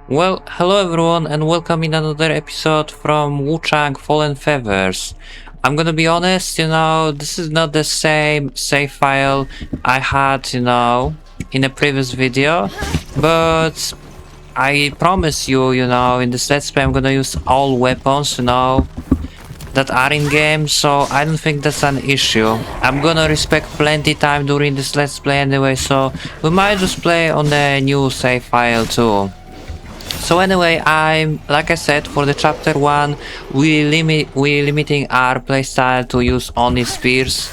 Well, hello everyone and welcome in another episode from Wuchang Fallen Feathers. I'm gonna be honest, this is not the same save file I had, in a previous video, but I promise you, in this let's play I'm gonna use all weapons, that are in game, so I don't think that's an issue. I'm gonna respect plenty time during this let's play anyway, so we might just play on the new save file too. So anyway, like I said, for the chapter 1 we limiting our playstyle to use only spears,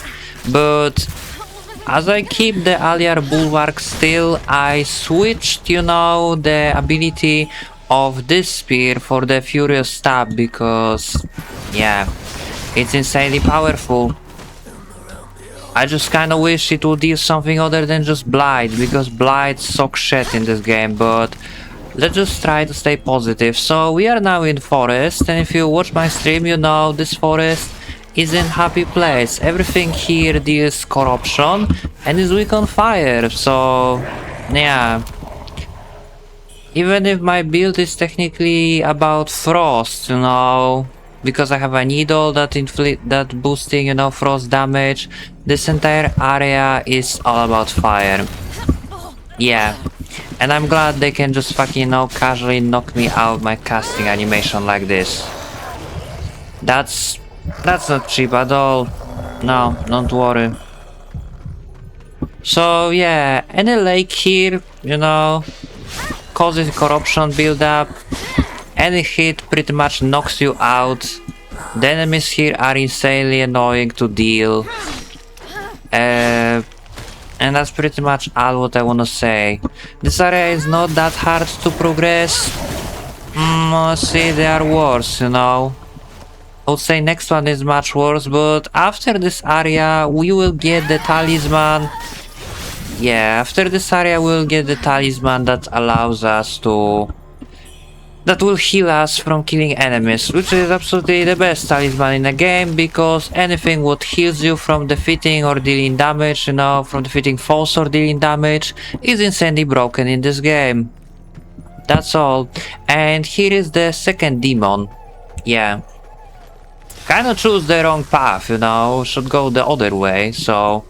but as I keep the Aliar Bulwark still, I switched, the ability of this spear for the Furious Stab because, yeah, it's insanely powerful. I just kinda wish it would deal something other than just Blight, because Blight sucks shit in this game, but let's just try to stay positive. So we are now in forest, and if you watch my stream, this forest is in happy place. Everything here deals corruption and is weak on fire, so yeah. Even if my build is technically about frost, because I have a needle that boosting, frost damage, this entire area is all about fire. Yeah. And I'm glad they can just fucking, casually knock me out my casting animation like this. That's not cheap at all. No, don't worry. So yeah, any lake here, causes corruption buildup. Any hit pretty much knocks you out. The enemies here are insanely annoying to deal. And that's pretty much all what I wanna say. This area is not that hard to progress. See, there are worse, I would say next one is much worse, but after this area we will get the talisman. Yeah, after this area we'll get the talisman that allows us to... that will heal us from killing enemies, which is absolutely the best talisman in the game, because anything what heals you from defeating or dealing damage, from defeating foes or dealing damage, is insanely broken in this game. That's all. And here is the second demon. Yeah. Kinda choose the wrong path, should go the other way, so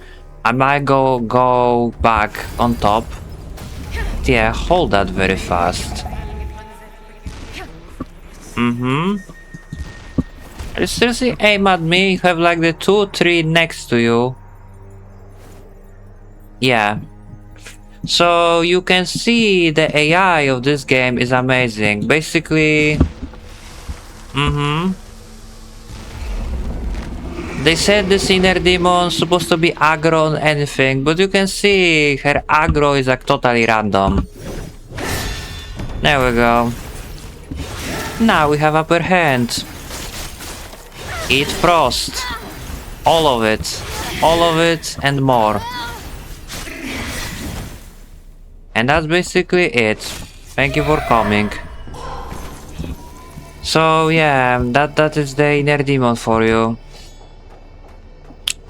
I might go back on top. Yeah, hold that very fast. You seriously aim at me, you have like the 2-3 next to you. Yeah. So you can see the AI of this game is amazing. Basically... They said this inner demon is supposed to be aggro on anything, but you can see her aggro is like totally random. There we go. Now we have upper hand. Eat frost. All of it. All of it and more. And that's basically it. Thank you for coming. So yeah, that is the inner demon for you.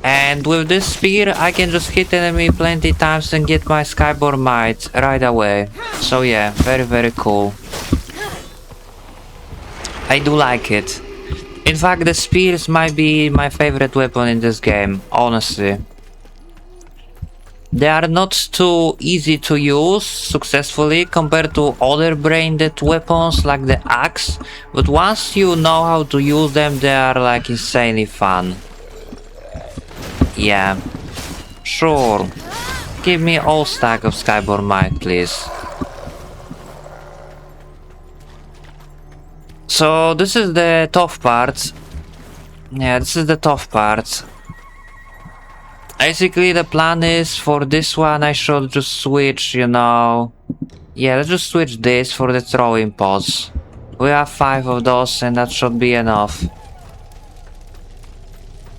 And with this spear I can just hit enemy plenty times and get my Skyborn Might right away. So yeah, very cool. I do like it. In fact, the spears might be my favorite weapon in this game, honestly. They are not too easy to use successfully compared to other brain-dead weapons like the axe, but once you know how to use them, they are like insanely fun. Yeah. Sure. Give me all stack of Skyborn Might, please. So this is the tough part. Yeah, this is the tough part. Basically the plan is for this one I should just switch, Yeah, let's just switch this for the throwing pods. We have 5 of those and that should be enough.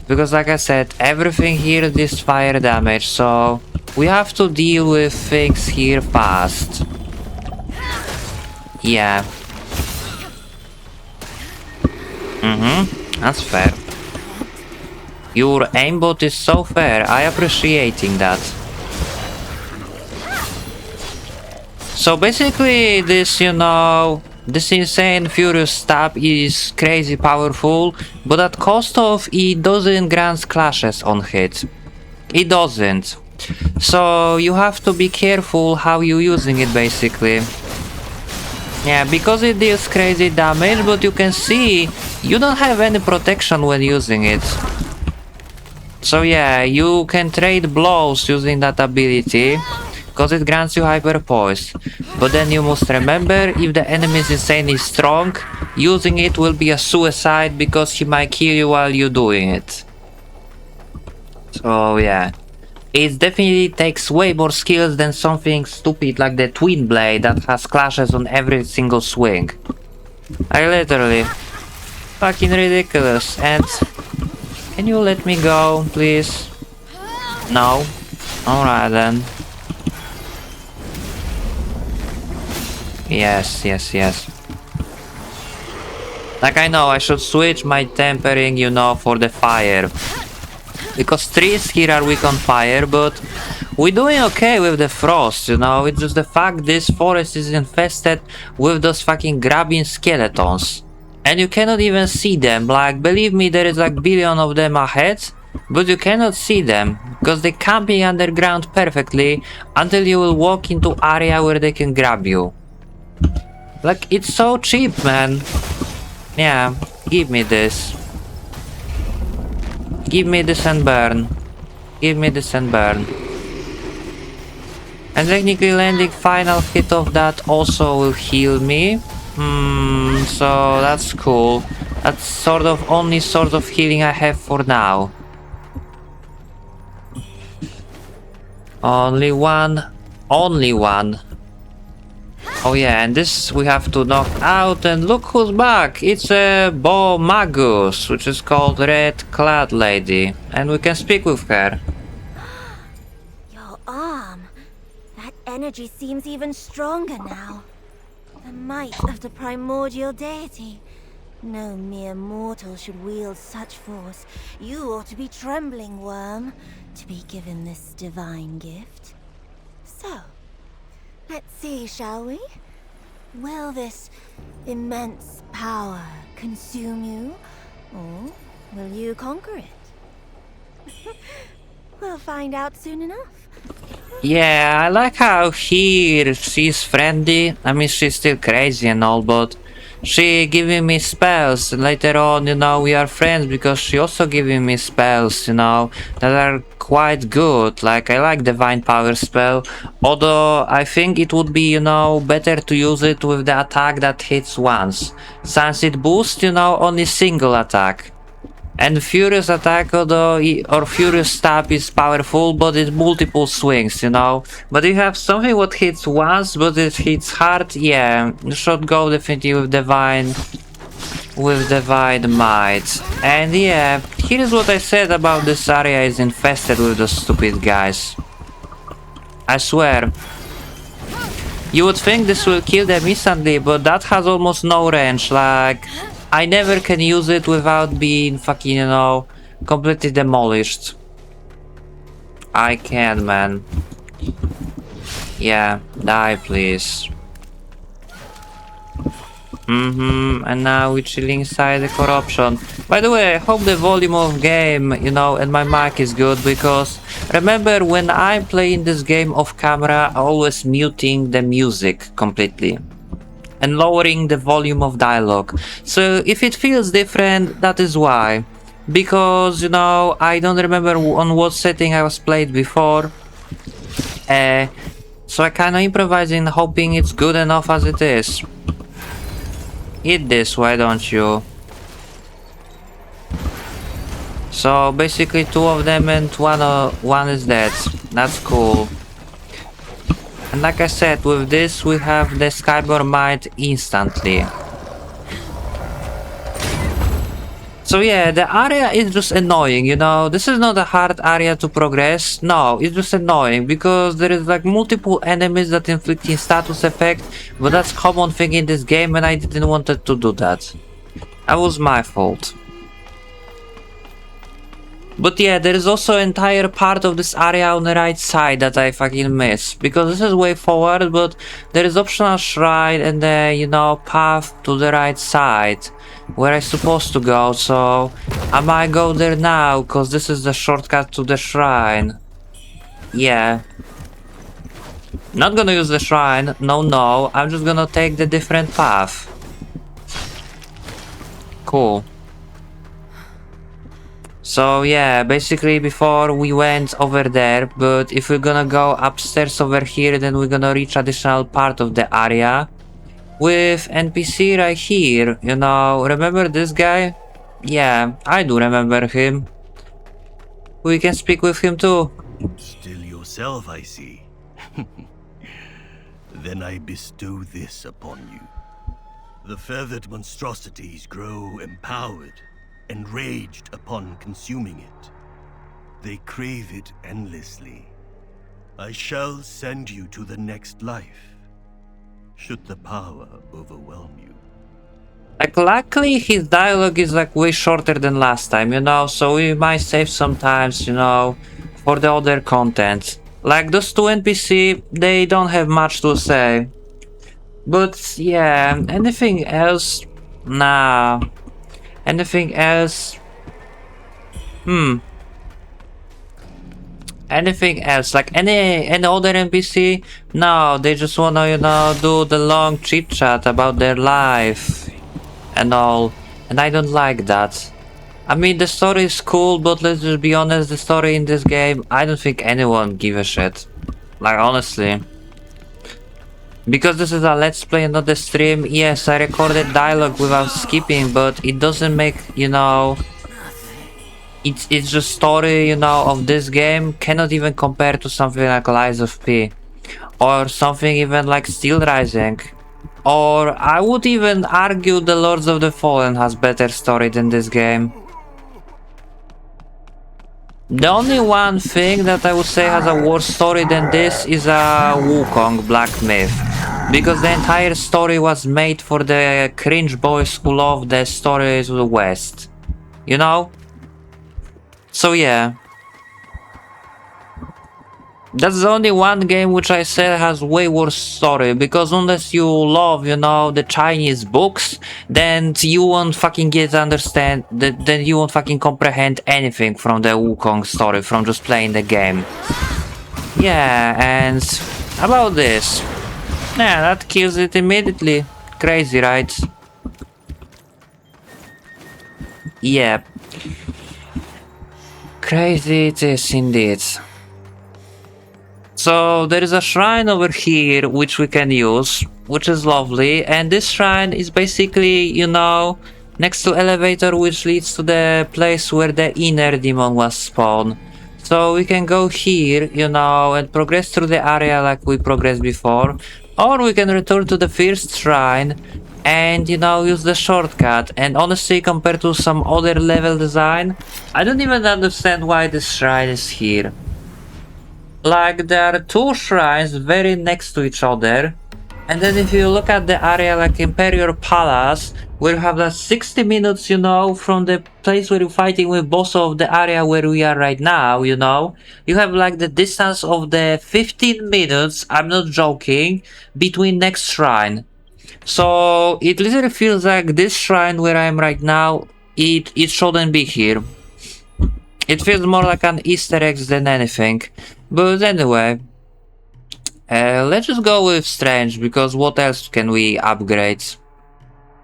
Because like I said, everything here deals fire damage, so we have to deal with things here fast. Yeah. That's fair. Your aimbot is so fair, I appreciating that. So basically this, you know, this insane furious stab is crazy powerful, but at cost of it doesn't grant clashes on hit. It doesn't. So you have to be careful how you're using it basically. Yeah, because it deals crazy damage, but you can see you don't have any protection when using it. So yeah, you can trade blows using that ability, because it grants you hyper poise. But then you must remember, if the enemy is insanely strong, using it will be a suicide because he might kill you while you're doing it. So yeah. It definitely takes way more skills than something stupid like the Twin Blade that has clashes on every single swing. I literally... Fucking ridiculous. And... Can you let me go, please? No? Alright then. Yes, yes, yes. Like I know, I should switch my tempering, you know, for the fire. Because trees here are weak on fire, but we're doing okay with the frost, you know. It's just the fact this forest is infested with those fucking grabbing skeletons. And you cannot even see them. Like, believe me, there is like billion of them ahead, but you cannot see them because they're camping underground perfectly until you will walk into area where they can grab you. Like, it's so cheap, man. Yeah, give me this. Give me this and burn. Give me this and burn. And technically landing final hit of that also will heal me. So that's cool. That's sort of only sort of healing I have for now. Only one. Only one. Oh yeah, and this we have to knock out, and look who's back! It's a Magus, which is called Red Clad Lady, and we can speak with her. Your arm. That energy seems even stronger now. The might of the primordial deity. No mere mortal should wield such force. You ought to be trembling, worm, to be given this divine gift. So, let's see, shall we? Will this immense power consume you, or will you conquer it? We'll find out soon enough. Yeah, I like how here she's friendly. I mean, she's still crazy and all, but she giving me spells. Later on, you know, we are friends because she also giving me spells, you know, that are quite good. Like, I like Divine Power spell, although I think it would be, you know, better to use it with the attack that hits once, since it boosts, you know, only single attack. And Furious Attack, although or Furious Stab is powerful, but it's multiple swings, you know. But you have something what hits once, but it hits hard, yeah. You should go definitely with Divine Might. And yeah, here's what I said about this area is infested with those stupid guys. I swear. You would think this will kill them instantly, but that has almost no range, like... I never can use it without being fucking, you know, completely demolished. I can, man. Yeah, die please. And now we're chilling inside the corruption. By the way, I hope the volume of game, you know, and my mic is good, because remember when I'm playing this game off camera, I always muting the music completely and lowering the volume of dialogue. So if it feels different, that is why. Because, you know, I don't remember on what setting I was played before. So I kinda improvising, hoping it's good enough as it is. Eat this, why don't you? So basically two of them and one is dead. That's cool. And like I said, with this we have the Skyborn Might instantly. So yeah, the area is just annoying, you know. This is not a hard area to progress. No, it's just annoying because there is like multiple enemies that inflicting status effect, but that's common thing in this game and I didn't want to do that. That was my fault. But yeah, there is also an entire part of this area on the right side that I fucking miss. Because this is way forward, but there is optional shrine and the, you know, path to the right side. Where I'm supposed to go, so I might go there now, cause this is the shortcut to the shrine. Yeah. Not gonna use the shrine, no, I'm just gonna take the different path. Cool. So yeah, basically before we went over there, but if we're gonna go upstairs over here, then we're gonna reach additional part of the area. With NPC right here, you know, remember this guy? Yeah, I do remember him. We can speak with him too. Still yourself, I see. Then I bestow this upon you. The feathered monstrosities grow empowered, enraged upon consuming it. They crave it endlessly. I shall send you to the next life, should the power overwhelm you. Like, luckily his dialogue is like way shorter than last time, you know, so we might save sometimes, you know, for the other content. Like, those two NPC, they don't have much to say. But yeah, anything else? Nah. Anything else? Anything else? Like any other NPC? No, they just wanna, you know, do the long chit chat about their life and all. And I don't like that. I mean, the story is cool, but let's just be honest, the story in this game, I don't think anyone give a shit. Like, honestly. Because this is a let's play and not a stream, yes, I recorded dialogue without skipping, but it doesn't make, you know... It's just story, you know, of this game cannot even compare to something like Lies of P. Or something even like Steel Rising. Or I would even argue the Lords of the Fallen has better story than this game. The only one thing that I would say has a worse story than this is a Wukong Black Myth. Because the entire story was made for the cringe boys who love the stories of the West. You know? So yeah. That's the only one game which I said has way worse story, because unless you love, you know, the Chinese books, then you won't fucking then you won't fucking comprehend anything from the Wukong story, from just playing the game. Yeah, and about this. Yeah, that kills it immediately. Crazy, right? Yep. Crazy it is indeed. So there is a shrine over here which we can use, which is lovely, and this shrine is basically, you know, next to elevator which leads to the place where the inner demon was spawned. So we can go here, you know, and progress through the area like we progressed before, or we can return to the first shrine and, you know, use the shortcut. And honestly, compared to some other level design, I don't even understand why this shrine is here. Like, there are two shrines very next to each other, and then if you look at the area like Imperial Palace, where you have that 60 minutes, you know, from the place where you're fighting with boss of the area where we are right now, you know, you have like the distance of the 15 minutes, I'm not joking, between next shrine. So it literally feels like this shrine where I am right now, it shouldn't be here. It feels more like an Easter egg than anything. But anyway, let's just go with Strange, because what else can we upgrade?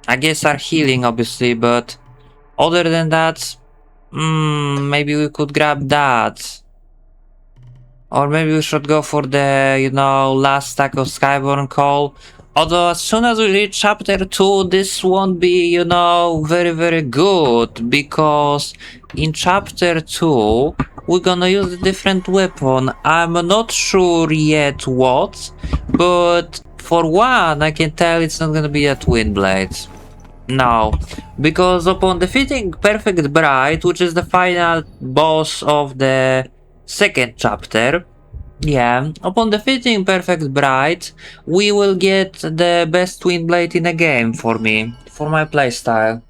I guess our healing, obviously, but other than that, maybe we could grab that. Or maybe we should go for the, you know, last stack of Skyborn Call. Although as soon as we reach chapter 2, this won't be, you know, very good, because in chapter 2, we're gonna use a different weapon. I'm not sure yet what, but for one, I can tell it's not gonna be a twin blade. No, because upon defeating Perfect Bride, which is the final boss of the second chapter, yeah, upon defeating Perfect Bride, we will get the best twin blade in the game for me, for my playstyle.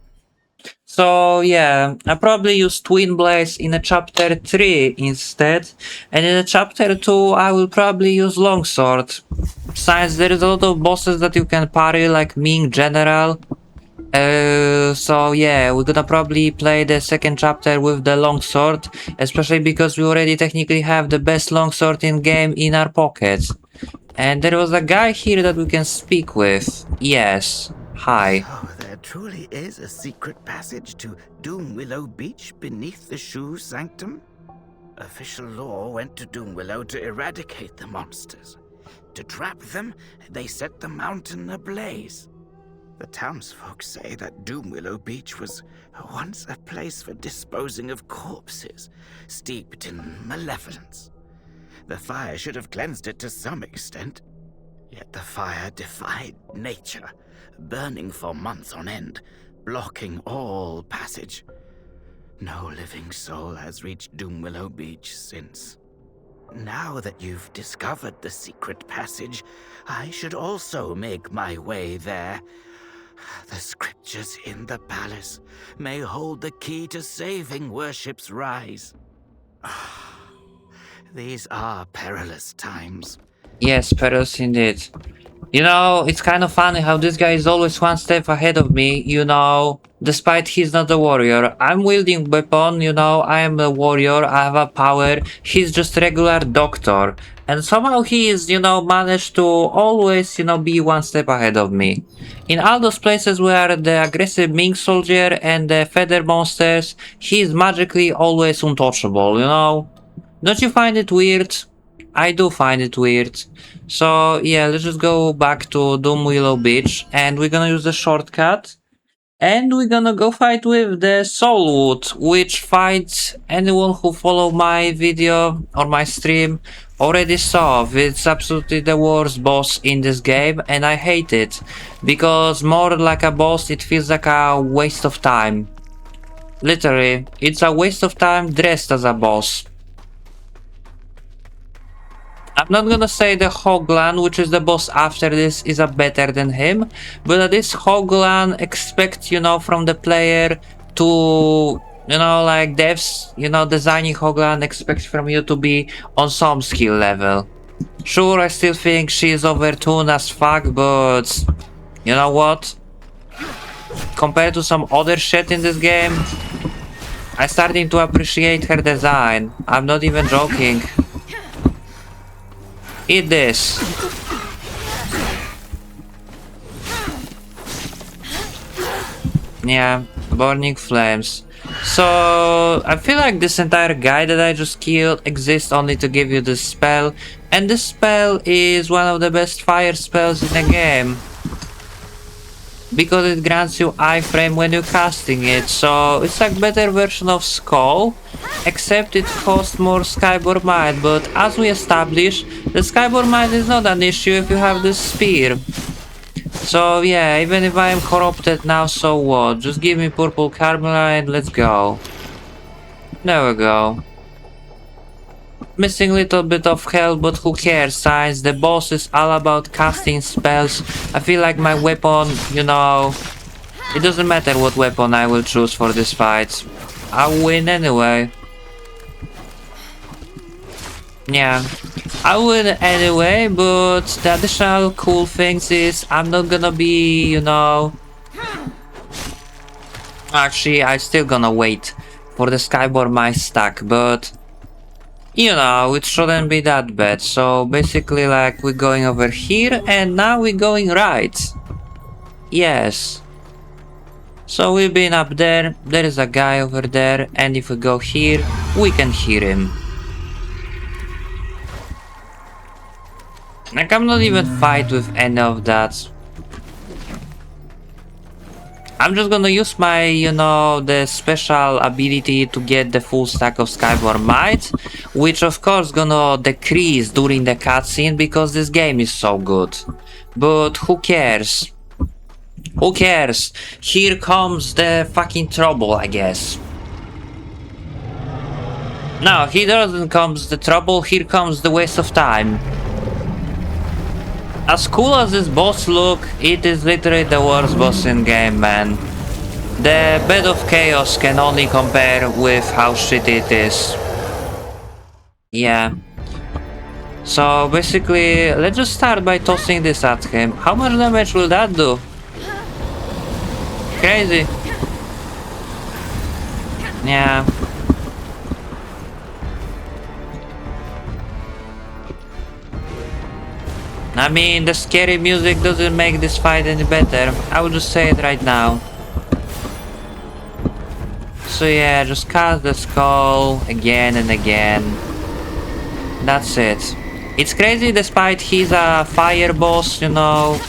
So yeah, I probably use Twin Blades in a chapter 3 instead, and in a chapter 2 I will probably use Longsword. Since there is a lot of bosses that you can parry like Ming General. So yeah, we're gonna probably play the second chapter with the Longsword, especially because we already technically have the best Longsword in game in our pockets. And there was a guy here that we can speak with. Yes. Hi. Oh, there truly is a secret passage to Doomwillow Beach beneath the Shoe Sanctum? Official law went to Doomwillow to eradicate the monsters. To trap them, they set the mountain ablaze. The townsfolk say that Doomwillow Beach was once a place for disposing of corpses, steeped in malevolence. The fire should have cleansed it to some extent. Yet the fire defied nature, burning for months on end, blocking all passage. No living soul has reached Doomwillow Beach since. Now that you've discovered the secret passage, I should also make my way there. The scriptures in the palace may hold the key to saving worship's rise. These are perilous times. Yes, Peros indeed. You know, it's kind of funny how this guy is always one step ahead of me, you know, despite he's not a warrior. I'm wielding weapon, you know, I am a warrior, I have a power, he's just regular doctor. And somehow he is, you know, managed to always, you know, be one step ahead of me. In all those places where the aggressive Ming soldier and the feather monsters, he is magically always untouchable, you know? Don't you find it weird? I do find it weird. So yeah, let's just go back to Doomwillow Beach and we're gonna use the shortcut. And we're gonna go fight with the Soulwood, which fight anyone who follow my video or my stream already saw. It's absolutely the worst boss in this game and I hate it. Because more like a boss, it feels like a waste of time. Literally, it's a waste of time dressed as a boss. I'm not gonna say the Hoglan, which is the boss after this, is a better than him, but this Hoglan expect, you know, from the player to, you know, like devs, you know, designing Hoglan expect from you to be on some skill level. Sure, I still think she is overtuned as fuck, but you know what? Compared to some other shit in this game, I'm starting to appreciate her design. I'm not even joking. Eat this. Yeah, burning flames. So I feel like this entire guy that I just killed exists only to give you this spell, and this spell is one of the best fire spells in the game. Because it grants you iframe when you're casting it, so it's like better version of Skull, except it costs more Skyborn Might, but as we established, the Skyborn Might is not an issue if you have this spear. So yeah, even if I am corrupted now, so what? Just give me purple Carmela and let's go. There we go. Missing a little bit of health, but who cares, since the boss is all about casting spells. I feel like my weapon, you know, it doesn't matter what weapon I will choose for this fight. I'll win anyway. Yeah, I win anyway, but the additional cool things is I'm not gonna be, you know... Actually, I'm still gonna wait for the Skyborn Might stack, but... You know, it shouldn't be that bad. So basically, like, we're going over here and now we're going right. Yes. So we've been up there, there is a guy over there, and if we go here, we can hear him. Like, I'm not even fight with any of that. I'm just gonna use my, you know, the special ability to get the full stack of Skyborn Might, which of course gonna decrease during the cutscene because this game is so good. But who cares? Who cares? Here comes the fucking trouble, I guess. No, here doesn't comes the trouble, here comes the waste of time. As cool as this boss look, it is literally the worst boss in game, man. The bed of chaos can only compare with how shitty it is. Yeah. So basically, let's just start by tossing this at him. How much damage will that do? Crazy. Yeah. I mean, the scary music doesn't make this fight any better. I will just say it right now. So yeah, just cast the skull again and again. That's it. It's crazy despite he's a fire boss, you know.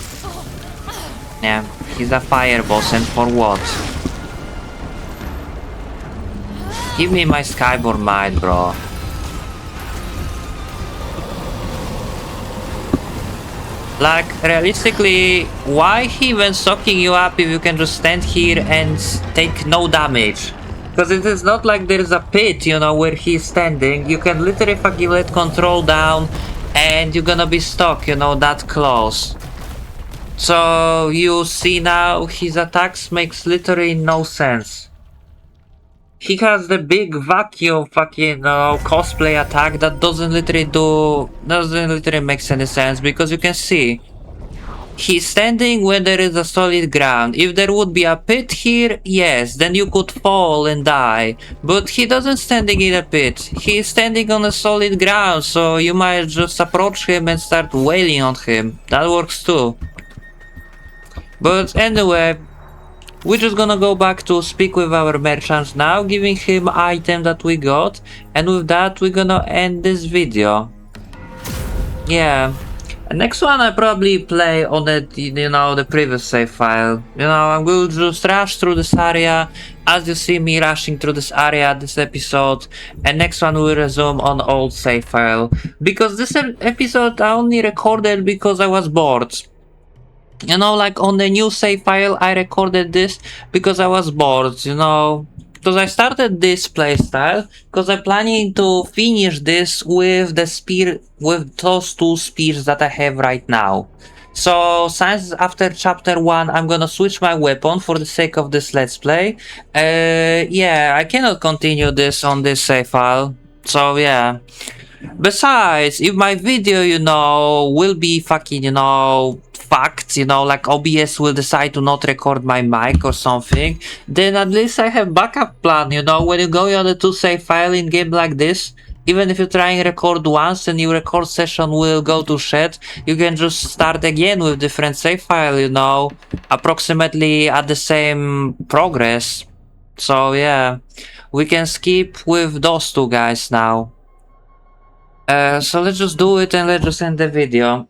Yeah, he's a fire boss, and for what? Give me my Skyborn Might, bro. Like, realistically, why even sucking you up if you can just stand here and take no damage? Because it is not like there is a pit, you know, where he's standing. You can literally fucking let control down and you're gonna be stuck, you know, that close. So, you see now, his attacks makes literally no sense. He has the big vacuum fucking cosplay attack that doesn't literally make any sense, because you can see he's standing when there is a solid ground. If there would be a pit here, yes, then you could fall and die. But he doesn't standing in a pit. He's standing on a solid ground, so you might just approach him and start wailing on him. That works too. But anyway, we're just gonna go back to speak with our merchants now, giving him item that we got, and with that we're gonna end this video. Yeah. And next one I probably play on the previous save file. You know, I will just rush through this area, as you see me rushing through this area this episode, and next one will resume on old save file. Because this episode I only recorded because I was bored. You know, like on the new save file, I recorded this because I was bored, you know. Because I started this playstyle because I'm planning to finish this with the spear, with those two spears that I have right now. So, since after chapter 1, I'm gonna switch my weapon for the sake of this let's play. Yeah, I cannot continue this on this save file. So, yeah. Besides, if my video, you know, will be fucking, you know, fucked, you know, like OBS will decide to not record my mic or something, then at least I have backup plan, you know, when you go on the 2 save file in game like this, even if you try and record once and your record session will go to shit, you can just start again with different save file, you know, approximately at the same progress. So yeah, we can skip with those two guys now. So let's just do it and let's just end the video.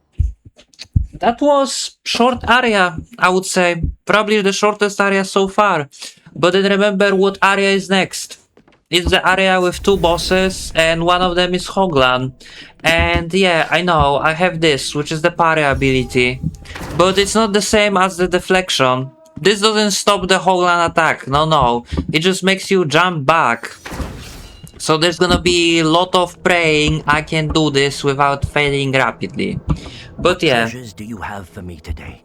That was short area, I would say. Probably the shortest area so far. But then remember what area is next. It's the area with 2 bosses and one of them is Hoglan. And yeah, I know, I have this, which is the parry ability. But it's not the same as the deflection. This doesn't stop the Hoglan attack, no. It just makes you jump back. So there's gonna be a lot of praying I can do this without failing rapidly. But yeah. What treasures do you have for me today?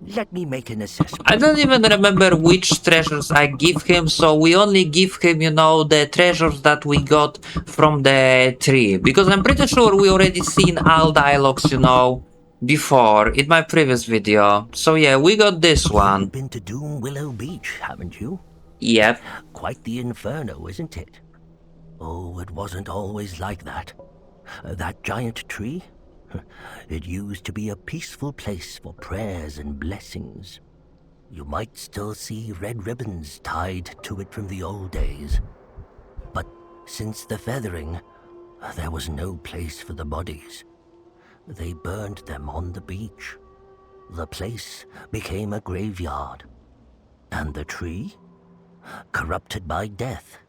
Let me make an assessment. I don't even remember which treasures I give him, so we only give him, you know, the treasures that we got from the tree. Because I'm pretty sure we already seen all dialogues, you know, before, in my previous video. So yeah, we got this one. You've been to Doomwillow Beach, haven't you? Yep. Quite the inferno, isn't it? Oh, it wasn't always like that. That giant tree? It used to be a peaceful place for prayers and blessings. You might still see red ribbons tied to it from the old days. But since the feathering, there was no place for the bodies. They burned them on the beach. The place became a graveyard. And the tree? Corrupted by death,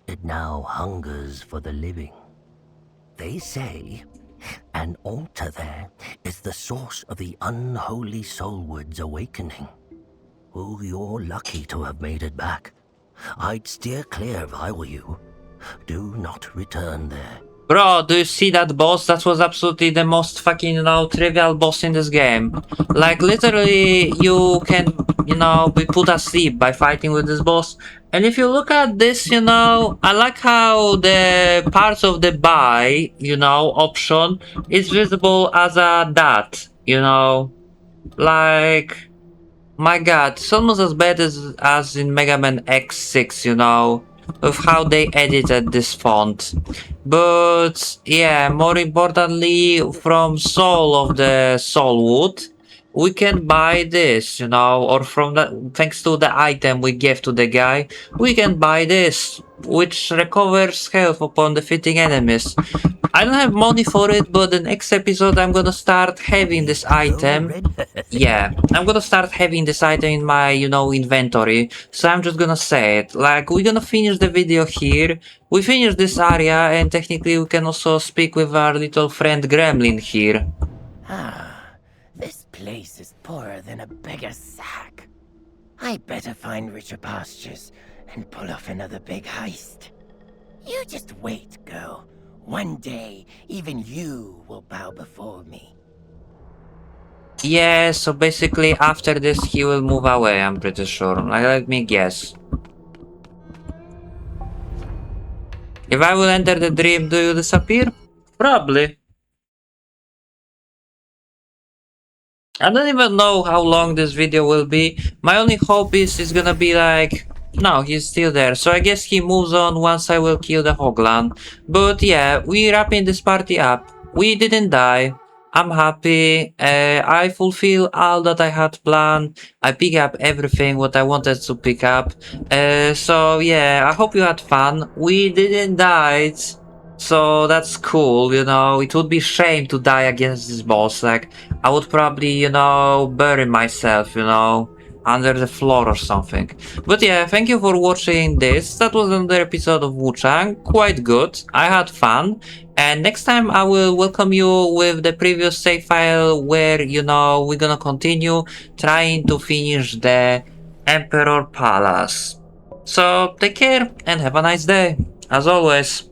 it now hungers for the living. They say an altar there is the source of the unholy soulward's awakening. Oh, you're lucky to have made it back. I'd steer clear if I were you. Do not return there. Bro, do you see that boss? That was absolutely the most fucking, you know, trivial boss in this game. Like, literally, you can you know, be put asleep by fighting with this boss. And if you look at this, you know, I like how the parts of the Bai, you know, option is visible as a dot, you know, like, my god, it's almost as bad as in Mega Man X6, you know, with how they edited this font. But yeah, more importantly, from Soul of the Soulwood, we can buy this, you know, or from that, thanks to the item we gave to the guy, we can buy this, which recovers health upon defeating enemies. I don't have money for it, but the next episode I'm gonna start having this item. Yeah, I'm gonna start having this item in my, you know, inventory. So I'm just gonna say it. Like, we're gonna finish the video here. We finish this area, and technically we can also speak with our little friend Gremlin here. This place is poorer than a beggar's sack. I better find richer pastures and pull off another big heist. You just wait, girl. One day, even you will bow before me. Yeah, so basically after this he will move away, I'm pretty sure. Like, let me guess. If I will enter the dream, do you disappear? Probably. I don't even know how long this video will be. My only hope is it's gonna be like... No, he's still there. So I guess he moves on once I will kill the Hoglan. But yeah, we wrapping this party up. We didn't die. I'm happy. I fulfill all that I had planned. I pick up everything what I wanted to pick up. So yeah, I hope you had fun. We didn't die. So that's cool, you know. It would be shame to die against this boss. Like, I would probably, you know, bury myself, you know, under the floor or something. But yeah, thank you for watching this. That was another episode of Wuchang. Quite good. I had fun. And next time I will welcome you with the previous save file where, you know, we're gonna continue trying to finish the Emperor Palace. So take care and have a nice day. As always.